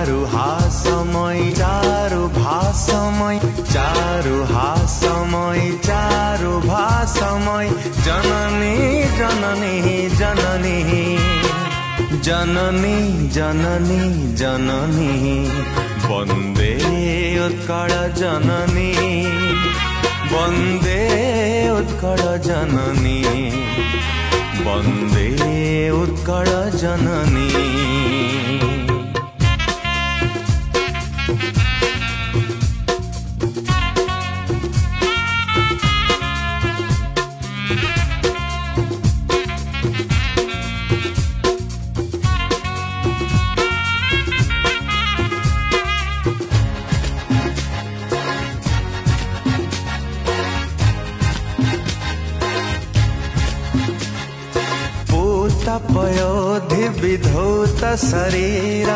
चारु हासमय चारु भासमय चारु हासमय चारु भासमय जननी जननी जननी जननी जननी जननी वन्दे उत्कल जननी वन्दे उत्कल जननी वन्दे उत्कल जननी। पयोधि विधौत शरीर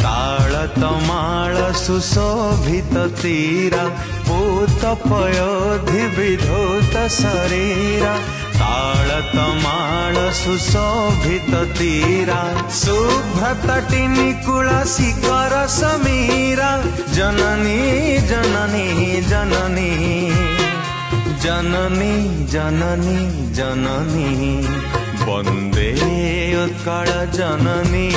ताल तमाल सुशोभित तीरा पूत पयोधि विधौत शरीर ताल तमाल सुशोभित तीरा शुभ्रतटी निकुल शिखर समीरा जननी जननी जननी जननी जननी जननी वन्दे उत्कल जननी।